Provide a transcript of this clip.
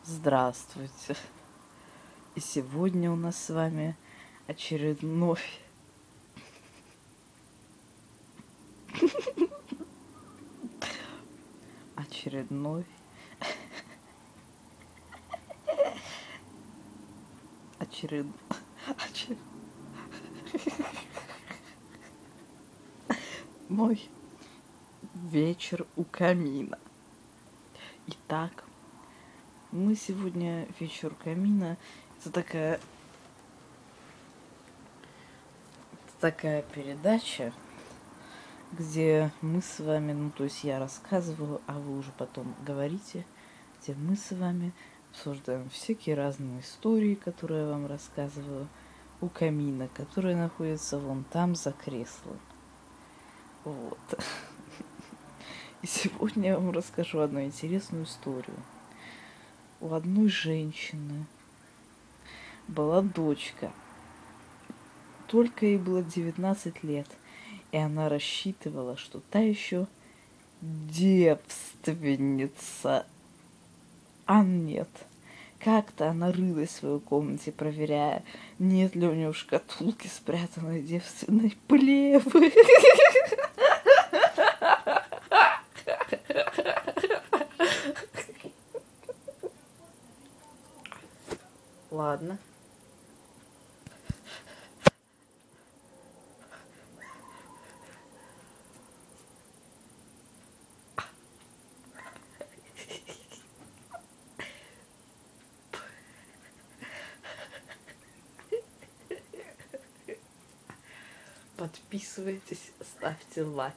Здравствуйте. И сегодня у нас с вами очередной очередной очеред... мой вечер у камина. Итак, мы сегодня вечер у камина. Это такая передача, где мы с вами, ну то есть я рассказываю, а вы уже потом говорите, где мы с вами обсуждаем всякие разные истории, которые я вам рассказываю у камина, который находится вон там за креслом. Вот. И сегодня я вам расскажу одну интересную историю. У одной женщины была дочка. Только ей было 19 лет. И она рассчитывала, что та еще девственница. А нет. Как-то она рылась в своей комнате, проверяя, нет ли у нее в шкатулке спрятанной девственной плевы. Ладно. Подписывайтесь, ставьте лайк.